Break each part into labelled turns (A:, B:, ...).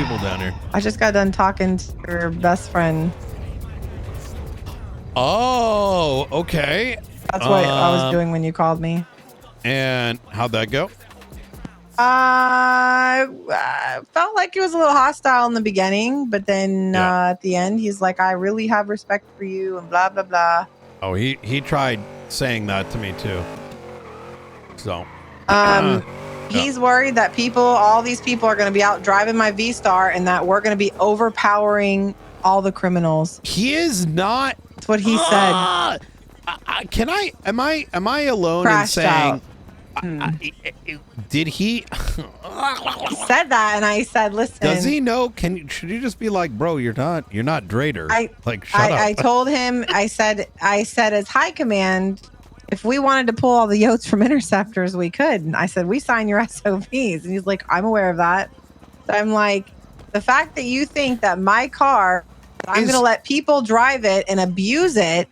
A: people down here.
B: I just got done talking to your best friend.
A: Oh, okay.
B: That's what I was doing when you called me.
A: And how'd that go?
B: I felt like it was a little hostile in the beginning, but then at the end, he's like, I really have respect for you and blah, blah, blah.
A: Oh, he tried saying that to me too. So,
B: he's worried that all these people are going to be out driving my V-Star and that we're going to be overpowering all the criminals.
A: He is not.
B: That's what he said.
A: Am I alone
B: Crashed
A: in saying, did he?
B: He said that, and I said, "Listen."
A: Does he know? Should you just be like, bro? You're not Drader. Shut up.
B: I told him. I said as high command, if we wanted to pull all the yotes from interceptors, we could. And I said, we sign your SOVs, and he's like, I'm aware of that. So I'm like, the fact that you think that my car, I'm going to let people drive it and abuse it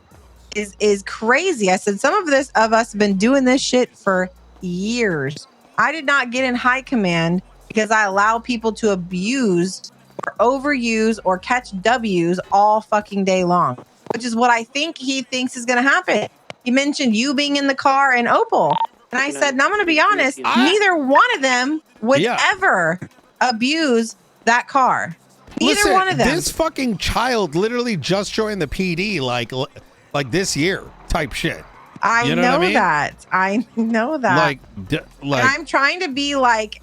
B: is crazy. I said, some of us have been doing this shit for years. I did not get in high command because I allow people to abuse or overuse or catch W's all fucking day long, which is what I think he thinks is going to happen. He mentioned you being in the car and Opal. And I said, and I'm going to be honest, neither one of them would ever abuse that car. Neither one of them.
A: This fucking child literally just joined the PD like this year type shit.
B: I know that. I know that.
A: Like
B: and I'm trying to be like,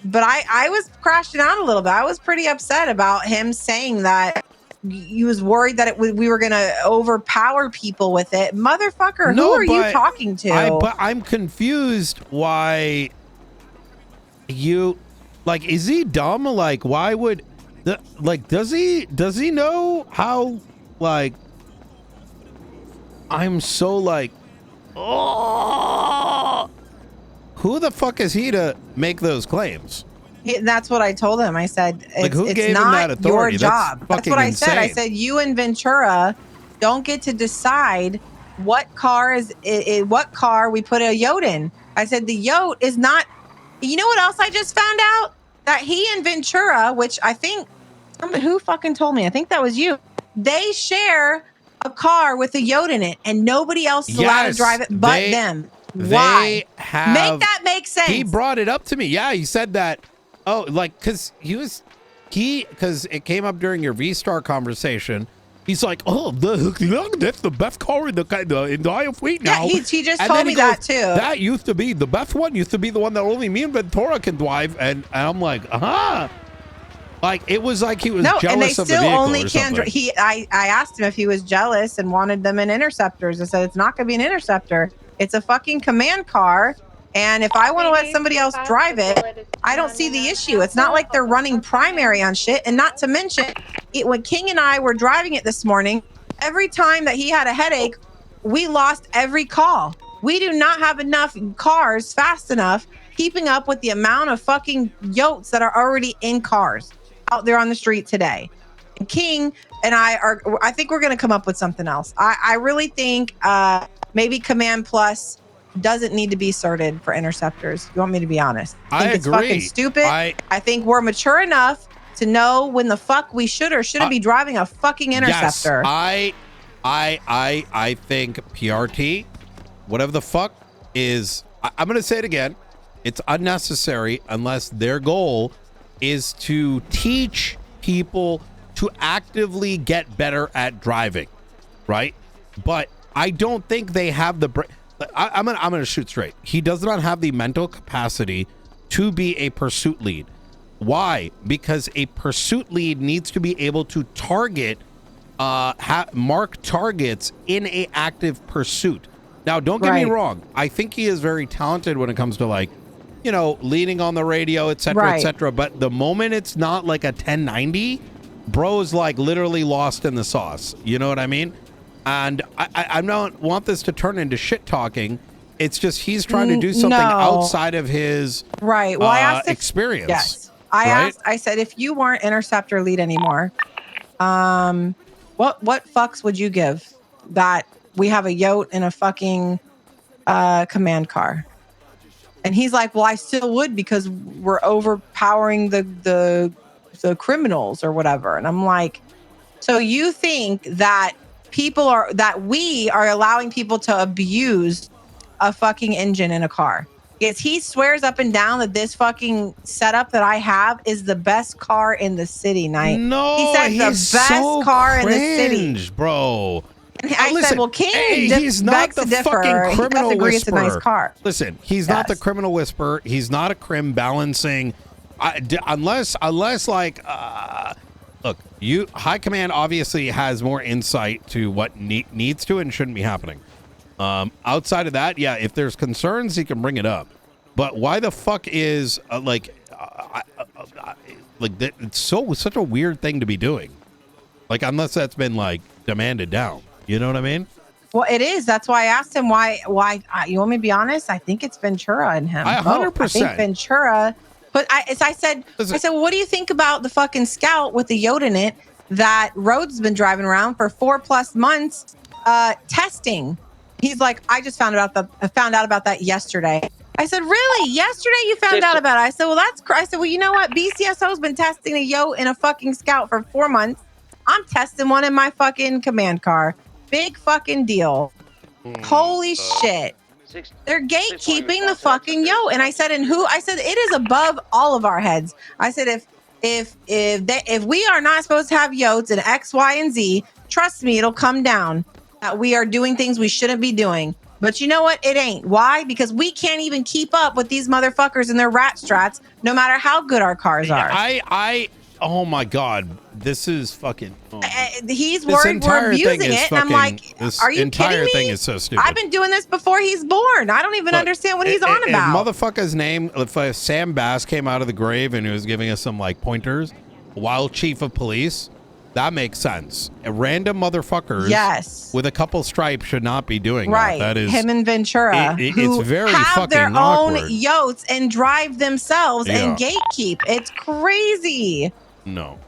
B: but I was crashing out a little bit. I was pretty upset about him saying that he was worried that we were going to overpower people with it. Motherfucker, who are you talking to?
A: But I'm confused why you, like, is he dumb? Like, why would, does he know how, like, I'm so like, oh, who the fuck is he to make those claims?
B: That's what I told him. I said, it's not your job. That's what I said. I said, you and Ventura don't get to decide what car what car we put a yote in. I said, the yote is not, you know what else I just found out? That he and Ventura, which I think, who fucking told me? I think that was you. They share a car with a yote in it, and nobody else is allowed to drive it but them. Why? Make that make sense.
A: He brought it up to me. Yeah, he said that. Oh, like, because because it came up during your V-Star conversation. He's like, oh, that's the best car in the aisle fleet now.
B: Yeah, he just told me that too.
A: That used to be the best one. Used to be the one that only me and Ventura can drive. And I'm like, like, it was like he was jealous of the vehicle only or something.
B: I asked him if he was jealous and wanted them in interceptors. I said, it's not going to be an interceptor. It's a fucking command car. And if I want to let somebody else drive it, I don't see the issue. It's not like they're running primary on shit. And not to mention, when King and I were driving it this morning, every time that he had a headache, we lost every call. We do not have enough cars fast enough keeping up with the amount of fucking yotes that are already in cars out there on the street today. And King and I think we're going to come up with something else. I really think maybe Command Plus doesn't need to be certed for interceptors. You want me to be honest? I think it's fucking stupid. I think we're mature enough to know when the fuck we should or shouldn't be driving a fucking interceptor.
A: Yes, I think PRT, whatever the fuck is, I'm going to say it again. It's unnecessary unless their goal is to teach people to actively get better at driving, right? But I don't think they have the I'm gonna shoot straight. He does not have the mental capacity to be a pursuit lead. Why? Because a pursuit lead needs to be able to target, mark targets in a active pursuit. Now, don't get me wrong. I think he is very talented when it comes to, like, you know, leading on the radio, etc., etc. But the moment it's not like a 1090, bro is like literally lost in the sauce. You know what I mean? And I don't want this to turn into shit talking. It's just he's trying to do something outside of his
B: Well, I asked
A: experience.
B: Yes, I said, if you weren't interceptor lead anymore, what fucks would you give that we have a yote in a fucking command car? And he's like, well, I still would, because we're overpowering the the criminals or whatever. And I'm like, so you think that we are allowing people to abuse a fucking engine in a car? Yes, he swears up and down that this fucking setup that I have is the best car in the city, Knight.
A: No,
B: he said the best car in the city,
A: bro.
B: And I said, well, King,
A: he's not the fucking criminal whisperer.
B: It's a nice car.
A: Listen, he's not the criminal whisperer. He's not a crim balancing. Unless like, look, high command obviously has more insight to what needs to and shouldn't be happening. Outside of that, yeah, if there's concerns, he can bring it up. But why the fuck is it's such a weird thing to be doing? Like, unless that's been like demanded down. You know what I mean?
B: Well, it is. That's why I asked him why. You want me to be honest? I think it's Ventura in him.
A: 100%.
B: I think Ventura. But I said, well, what do you think about the fucking Scout with the yoke in it that Rhodes been driving around for 4+ months testing? He's like, I just found out about that yesterday. I said, really? Yesterday you found out about it? I said, well, I said, well, you know what? BCSO's been testing a yoke in a fucking Scout for 4 months. I'm testing one in my fucking command car. Big fucking deal. Holy shit. They're gatekeeping the fucking yoke. And I said, I said, it is above all of our heads. I said, if we are not supposed to have yokes in X, Y, and Z, trust me, it'll come down. That we are doing things we shouldn't be doing. But you know what? It ain't. Why? Because we can't even keep up with these motherfuckers and their rat strats, no matter how good our cars are.
A: Oh my God, this is fucking.
B: He's worried we're abusing it, and I'm like, are you kidding me? This entire thing
A: is so stupid.
B: I've been doing this before he's born. I don't even understand what he's on about.
A: Motherfucker's name, if Sam Bass came out of the grave and he was giving us some like pointers, while chief of police, that makes sense. Random motherfuckers, with a couple stripes should not be doing that. That is
B: him and Ventura, who
A: it's very
B: have
A: fucking
B: their
A: awkward.
B: own yotes and drive themselves and gatekeep. It's crazy.
A: No.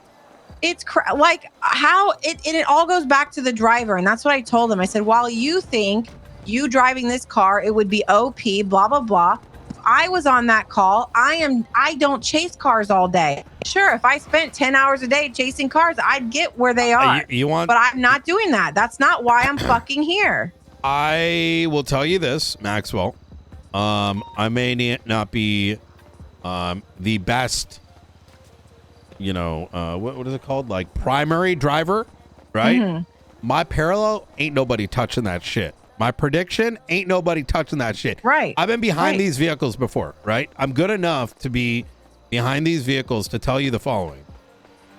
B: It's like how it all goes back to the driver. And that's what I told him. I said, while you think you driving this car, it would be OP, blah, blah, blah. If I was on that call, I don't chase cars all day. Sure, if I spent 10 hours a day chasing cars, I'd get where they are. But I'm not doing that. That's not why I'm fucking here.
A: I will tell you this, Maxwell. I may not be the best, what is it called? Like primary driver, right? Mm-hmm. My parallel ain't nobody touching that shit. My prediction ain't nobody touching that shit.
B: Right.
A: I've been behind these vehicles before, right? I'm good enough to be behind these vehicles to tell you the following.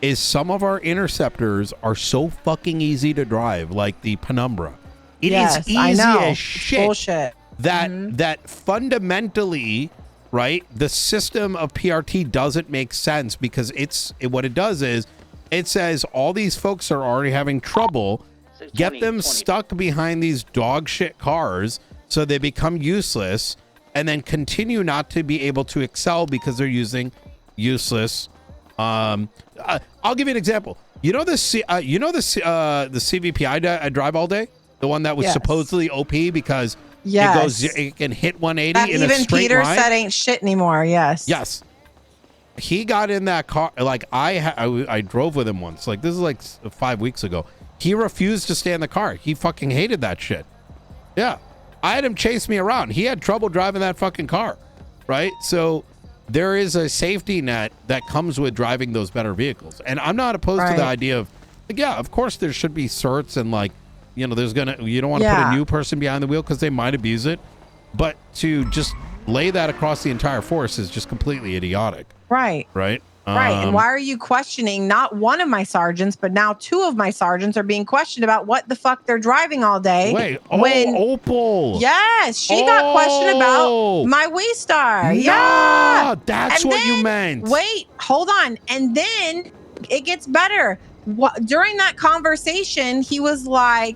A: Is some of our interceptors are so fucking easy to drive, like the Penumbra. It is easy as shit.
B: Bullshit.
A: That fundamentally, right, the system of PRT doesn't make sense because what it does is it says all these folks are already having trouble. Get them stuck behind these dog shit cars so they become useless and then continue not to be able to excel because they're using useless. I'll give you an example. You know the CVP I drive all day? The one that was supposedly OP because it can hit 180
B: that
A: in a straight line.
B: Even Peter said ain't shit anymore. Yes.
A: He got in that car. Like I drove with him once. Like this is like 5 weeks ago. He refused to stay in the car. He fucking hated that shit. Yeah. I had him chase me around. He had trouble driving that fucking car. Right? So there is a safety net that comes with driving those better vehicles. And I'm not opposed to the idea of, of course there should be certs and like, you don't want to put a new person behind the wheel because they might abuse it. But to just lay that across the entire force is just completely idiotic.
B: Right.
A: Right.
B: Right. And why are you questioning not one of my sergeants, but now two of my sergeants are being questioned about what the fuck they're driving all day?
A: Wait, Opal.
B: Yes, she got questioned about my WeStar.
A: Yeah. That's what you meant.
B: Wait, hold on. And then it gets better. During that conversation, he was like,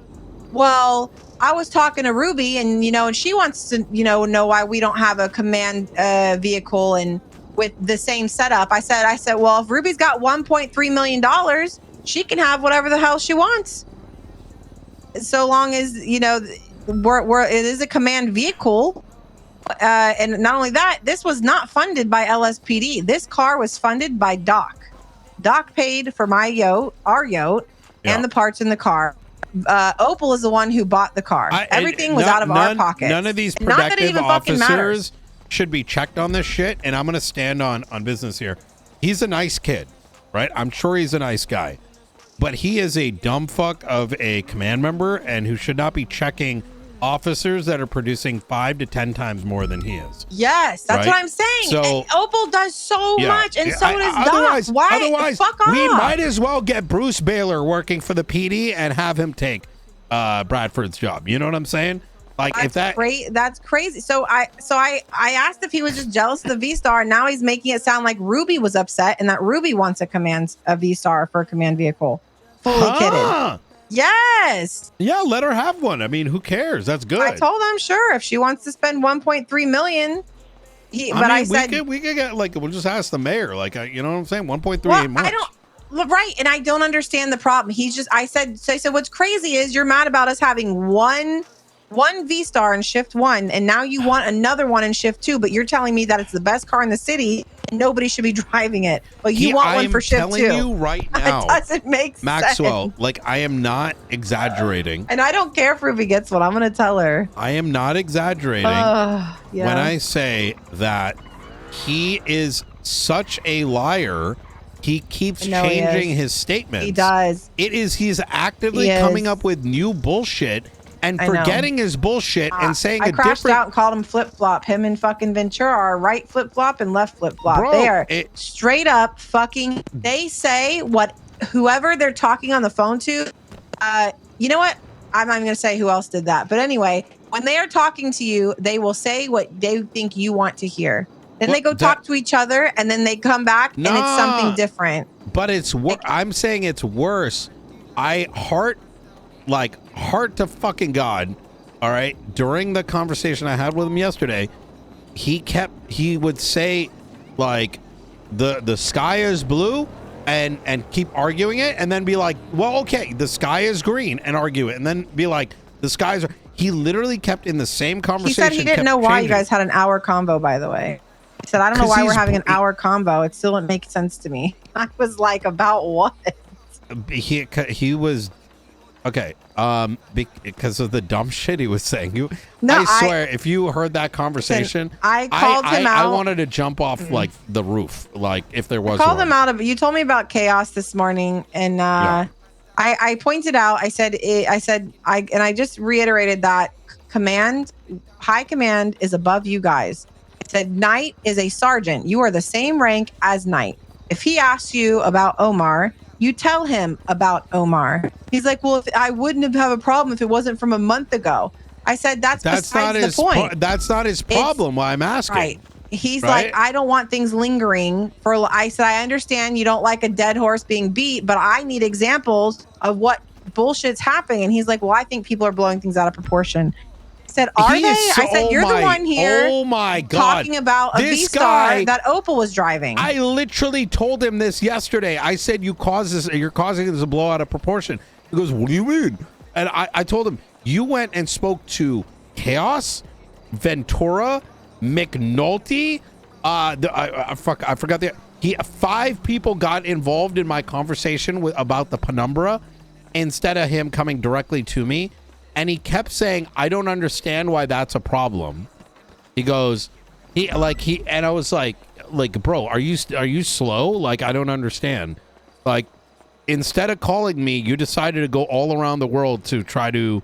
B: well, I was talking to Ruby and, and she wants to, know why we don't have a command vehicle and with the same setup. I said, well, if Ruby's got $1.3 million, she can have whatever the hell she wants. So long as, it is a command vehicle. And not only that, this was not funded by LSPD. This car was funded by Doc. Doc paid for my yacht, our yacht, and the parts in the car. Opal is the one who bought the car. Everything was out of our pockets.
A: None of these productive officers should be checked on this shit. And I'm going to stand on business here. He's a nice kid, right? I'm sure he's a nice guy. But he is a dumb fuck of a command member and who should not be checking officers that are producing 5 to 10 times more than he is.
B: Yes, that's what I'm saying.
A: So
B: and Opal does so much, and so does Doc. Why?
A: Otherwise,
B: fuck off.
A: We might as well get Bruce Baylor working for the PD and have him take Bradford's job. You know what I'm saying? Like
B: that's crazy. So I asked if he was just jealous of the V-Star, and now he's making it sound like Ruby was upset and that Ruby wants a V-Star for a command vehicle. Fully kidded. Yes.
A: Yeah, let her have one. I mean, who cares? That's good.
B: I told him, sure, if she wants to spend 1.3 million. I said we could get we'll just ask the mayor. Like, you know what I'm saying? 1.3 ain't much. Right, and I don't understand the problem. I said what's crazy is you're mad about us having one V-Star in shift 1, and now you want another one in shift 2, but you're telling me that it's the best car in the city and nobody should be driving it, but you want one for shift 2.
A: I'm telling you right now,
B: it doesn't make
A: Maxwell,
B: sense.
A: like, I am not exaggerating,
B: and I don't care if Ruby gets one. I'm gonna tell her.
A: I am not exaggerating when I say that he is such a liar. He keeps changing his statements.
B: He does.
A: He's actively coming up with new bullshit and forgetting his bullshit and saying
B: I crashed out and called him flip-flop. Him and fucking Ventura are right flip-flop and left flip-flop.
A: Bro,
B: they are straight up fucking, they say what whoever they're talking on the phone to, you know what? I'm not going to say who else did that. But anyway, when they are talking to you, they will say what they think you want to hear. Then they go talk to each other, and then they come back, and it's something different.
A: But I'm saying it's worse. Heart to fucking God, all right? During the conversation I had with him yesterday, he would say, like, the sky is blue, and keep arguing it, and then be like, well, okay, the sky is green, and argue it, and then be like, the skies are... He literally kept in the same conversation.
B: He said he didn't know why you guys had an hour combo, by the way. He said, I don't know why we're having an hour combo. It still didn't make sense to me. I was like, about what?
A: He was... Okay, because of the dumb shit he was saying. I swear, if you heard that conversation,
B: I called him out.
A: I wanted to jump off like the roof, like if there was.
B: I called him out of. You told me about chaos this morning, and I pointed out. I just reiterated that high command is above you guys. I said Knight is a sergeant. You are the same rank as Knight. If he asks you about Omar, you tell him about Omar. He's like, well, I wouldn't have a problem if it wasn't from a month ago. I said, that's besides the point.
A: That's not his problem. Why I'm asking.
B: Right. He's like, I don't want things lingering I said, I understand you don't like a dead horse being beat, but I need examples of what bullshit's happening. And he's like, well, I think people are blowing things out of proportion. I said, are they? I said, you're the one here talking about a V-Star that Opal was driving.
A: I literally told him this yesterday. I said, you're causing this to blow out of proportion. He goes, what do you mean? And I told him, you went and spoke to Chaos, Ventura, McNulty. I forgot 5 people got involved in my conversation about the penumbra instead of him coming directly to me. And he kept saying, I don't understand why that's a problem. He goes, and I was like, bro, are you slow? Like, I don't understand. Like, instead of calling me, you decided to go all around the world to try to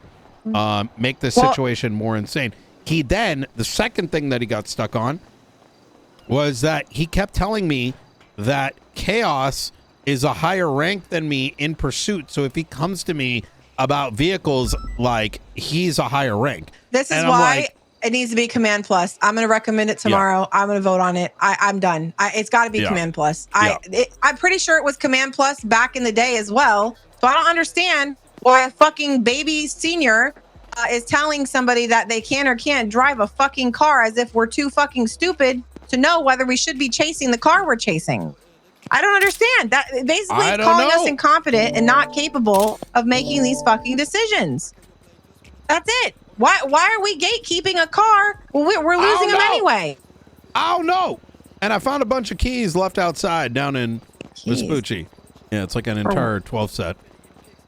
A: make this situation more insane. The second thing that he got stuck on was that he kept telling me that Chaos is a higher rank than me in pursuit. So if he comes to me about vehicles, like, he's a higher rank.
B: This is why it needs to be Command Plus. I'm going to recommend it tomorrow. I'm going to vote on it. I'm done. It's got to be Command Plus. I'm pretty sure it was Command Plus back in the day as well. So I don't understand why a fucking baby senior is telling somebody that they can or can't drive a fucking car as if we're too fucking stupid to know whether we should be chasing the car we're chasing. I don't understand. That basically is calling us incompetent and not capable of making these fucking decisions. That's it. Why are we gatekeeping a car when we're losing them anyway?
A: I don't know. And I found a bunch of keys left outside down in
B: keys.
A: Vespucci. Yeah, it's like an entire 12 set.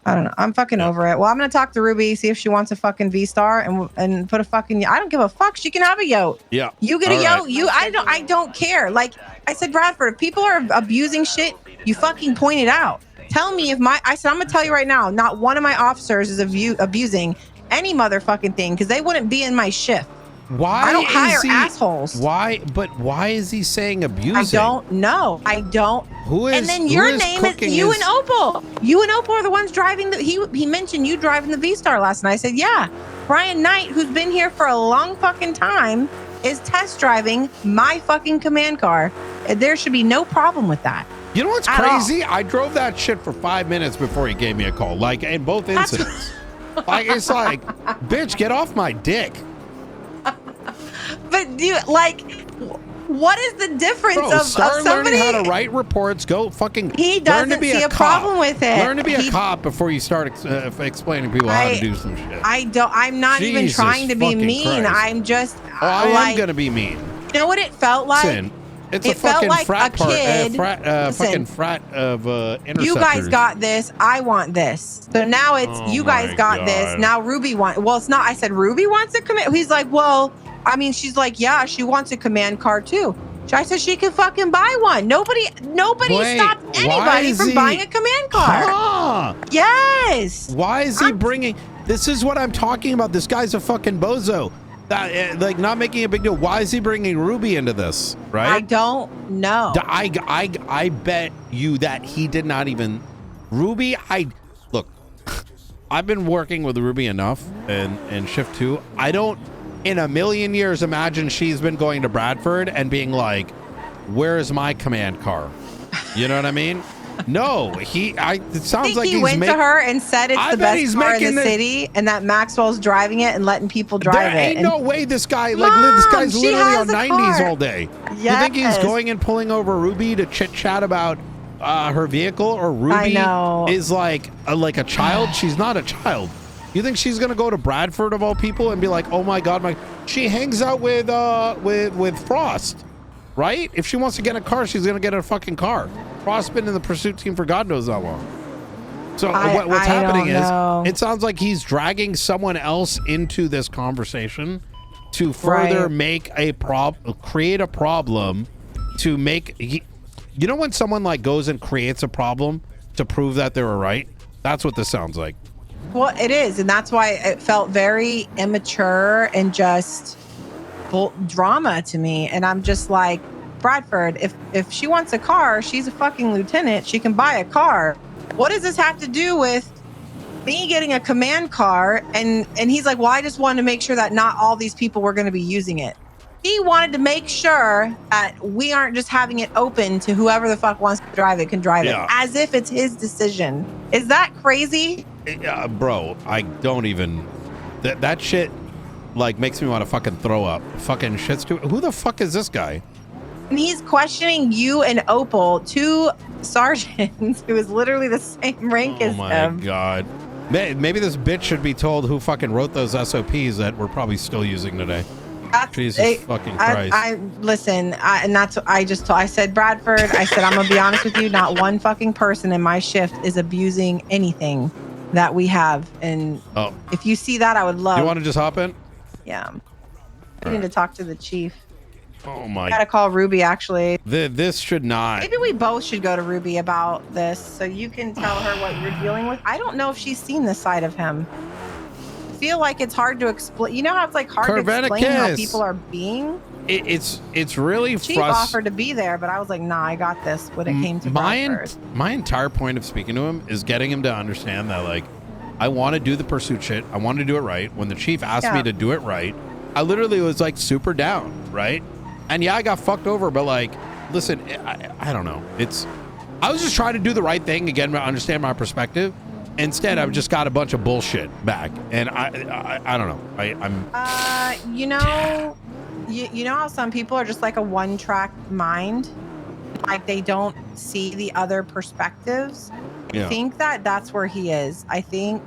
B: I don't know. I'm fucking over it. Well, I'm gonna talk to Ruby, see if she wants a fucking V-Star and put a fucking. I don't give a fuck. She can have a yacht.
A: Yeah.
B: You get a yacht. You. I don't care. Like I said, Bradford. If people are abusing shit, you fucking point it out. Tell me if I said I'm gonna tell you right now. Not one of my officers is abusing any motherfucking thing because they wouldn't be in my shift.
A: Why
B: I don't hire assholes.
A: Why? But why is he saying abusing?
B: I don't know. I don't.
A: Who is?
B: And then your name is you and Opal. You and Opal are the ones driving the. He mentioned you driving the V-Star last night. I said, yeah. Brian Knight, who's been here for a long fucking time, is test driving my fucking command car. There should be no problem with that.
A: You know what's crazy? I drove that shit for 5 minutes before he gave me a call. Like in both incidents. Like it's like, bitch, get off my dick.
B: But you like, what is the difference of
A: start
B: somebody?
A: Learning how to write reports. Go fucking.
B: He doesn't see a problem with it.
A: Learn to be a cop before you start explaining to people how to do some shit.
B: I'm not even trying to be mean.
A: Christ.
B: I'm just.
A: I am gonna be mean.
B: You know what it felt like?
A: Listen, it's a fucking
B: like
A: frat part.
B: Listen,
A: fucking frat of interceptors.
B: You guys got this. I want this. So now it's you guys got this. Now Ruby wants. Well, it's not. I said Ruby wants a command. He's like, well, I mean, she's like, yeah, she wants a command car too. I said she can fucking buy one. Nobody stopped anybody from buying a command car.
A: Huh.
B: Yes.
A: Why is he bringing? This is what I'm talking about. This guy's a fucking bozo. Like not making a big deal. Why is he bringing Ruby into this? Right?
B: I don't know.
A: I bet you that he did not even. Ruby, look. I've been working with Ruby enough in shift 2. I don't in a million years imagine she's been going to Bradford and being like, "Where's my command car?" You know what I mean? No, it sounds like
B: he went to her and said it's the best car in the city, and that Maxwell's driving it and letting people drive it.
A: There ain't no way this guy, this guy's literally on 90s all day.
B: Yes.
A: You think he's going and pulling over Ruby to chit chat about her vehicle, or Ruby is like a child? She's not a child. You think she's gonna go to Bradford of all people and be like, "Oh my God, she hangs out with Frost, right? If she wants to get a car, she's gonna get a fucking car." Frost's been in the pursuit team for God knows how long. So what's happening is it sounds like he's dragging someone else into this conversation to further make create a problem to make. You know when someone like goes and creates a problem to prove that they were right? That's what this sounds like.
B: Well, it is, and that's why it felt very immature and just drama to me. And I'm just like, Bradford, if she wants a car, she's a fucking lieutenant. She can buy a car. What does this have to do with me getting a command car? And he's like, well, I just wanted to make sure that not all these people were going to be using it. He wanted to make sure that we aren't just having it open to whoever the fuck wants to drive it can drive it, as if it's his decision. Is that crazy?
A: Bro, I don't even. That shit like makes me want to fucking throw up. Fucking shit's too. Who the fuck is this guy?
B: And he's questioning you and Opal, 2 sergeants who is literally the same rank as him.
A: Oh my God. Maybe this bitch should be told who fucking wrote those SOPs that we're probably still using today. Jesus fucking Christ.
B: Listen, and that's what I said, Bradford, I said, I'm going to be honest with you, not one fucking person in my shift is abusing anything that we have. And if you see that, I would love.
A: You want to just hop in?
B: Yeah. I need to talk to the chief.
A: Oh my.
B: I gotta call Ruby, actually.
A: This should not.
B: Maybe we both should go to Ruby about this so you can tell her what you're dealing with. I don't know if she's seen this side of him. I feel like it's hard to explain. You know how it's like hard to explain how people are being?
A: It's really
B: Chief offered to be there, but I was like, nah, I got this when it came to Bradford.
A: My entire point of speaking to him is getting him to understand that, like, I want to do the pursuit shit. I want to do it right. When the chief asked me to do it right, I literally was like super down, right? And yeah, I got fucked over, but like, listen, I don't know. I was just trying to do the right thing, again, understand my perspective. Instead, I've just got a bunch of bullshit back, and I don't know.
B: You know, you know how some people are just like a one-track mind, like they don't see the other perspectives. I think that's where he is. I think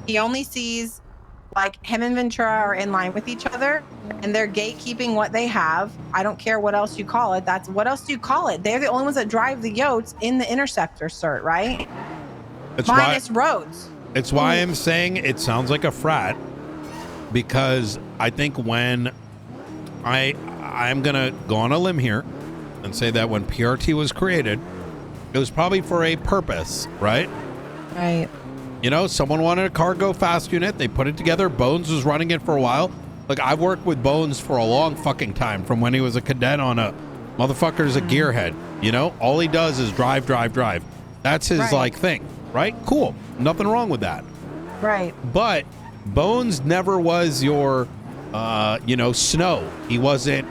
B: he only sees Like him and Ventura are in line with each other, and they're gatekeeping what they have. I don't care what else you call it. That's what else do you call it? They're the only ones that drive the yotes in the interceptor, cert, right?
A: It's
B: minus Rhodes.
A: It's why I'm saying it sounds like a frat, because I think when I'm gonna go on a limb here and say that when PRT was created, it was probably for a purpose, right?
B: Right.
A: You know, someone wanted a cargo fast unit. They put it together. Bones was running it for a while. Like, I've worked with Bones for a long fucking time, from when he was a cadet on a motherfucker's a gearhead. You know, all he does is drive. That's his like thing, right? Cool. Nothing wrong with that.
B: Right.
A: But Bones never was your, you know, Snow. He wasn't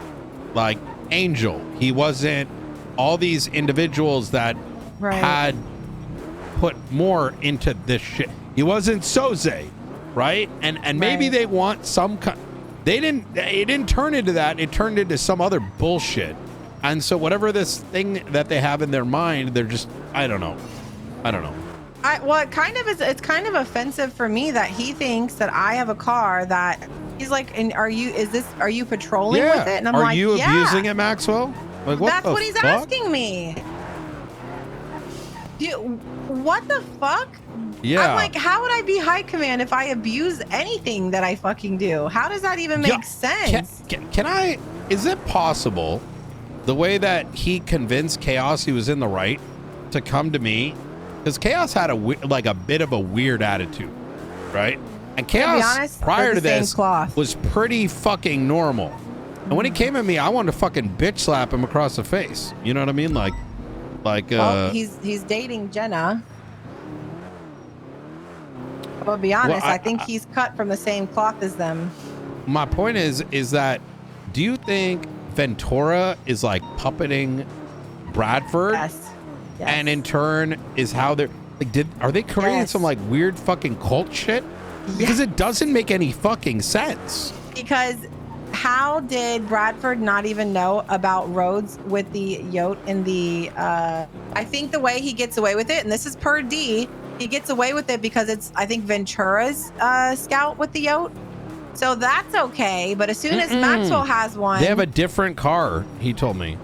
A: like Angel. He wasn't all these individuals that had put more into this shit. He wasn't Soze, right? And maybe they want some it didn't turn into that. It turned into some other bullshit. And so whatever this thing that they have in their mind, they're just, I don't know.
B: Well, it kind of is. It's kind of offensive for me that he thinks that I have a car that he's like, and are you patrolling with it? And I'm like,
A: are you abusing it, Maxwell? Like,
B: that's what he's asking me. What the fuck?
A: Yeah.
B: I'm like, how would I be high command if I abuse anything that I fucking do? How does that even make sense?
A: Can I, is it possible the way that he convinced Chaos he was in the right to come to me? Because Chaos had a bit of a weird attitude, right? And Chaos, prior to this, was pretty fucking normal. And when he came at me, I wanted to fucking bitch slap him across the face. You know what I mean? Well,
B: he's dating Jenna. I'll be honest, I think he's cut from the same cloth as them.
A: My point is that, do you think Ventura is like puppeting Bradford?
B: Yes.
A: And in turn is how they're like, are they creating some like weird fucking cult shit? Because it doesn't make any fucking sense.
B: Because how did Bradford not even know about Rhodes with the yote in the I think the way he gets away with it, and this is per D, he gets away with it because it's, I think, Ventura's scout with the yote. So that's okay. But as soon as Maxwell has one,
A: they have a different car, he told me.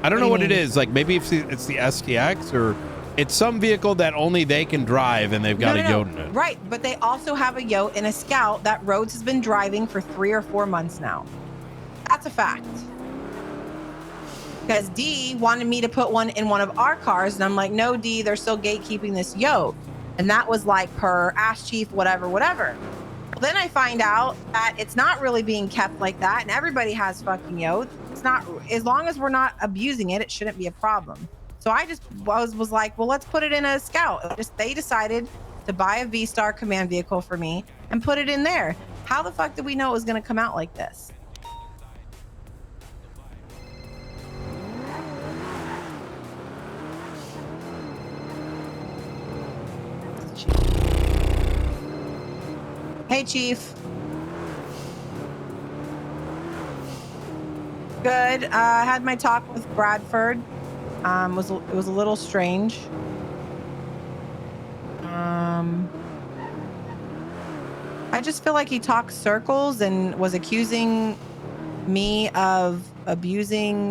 A: I don't know what it is. Like, maybe it's the STX, or it's some vehicle that only they can drive, and they've got a yote in it.
B: Right, but they also have a yote and a scout that Rhodes has been driving for 3 or 4 months now. That's a fact. Because D wanted me to put one in one of our cars, and I'm like, no, D, they're still gatekeeping this yote. And that was like per Ash Chief, whatever. Well, then I find out that it's not really being kept like that, and everybody has fucking yote. It's not, as long as we're not abusing it, it shouldn't be a problem. So I just was like, well, let's put it in a scout. They decided to buy a V-Star command vehicle for me and put it in there. How the fuck did we know it was going to come out like this? Hey, Chief. Good. I had my talk with Bradford. It was a little strange. I just feel like he talked circles and was accusing me of abusing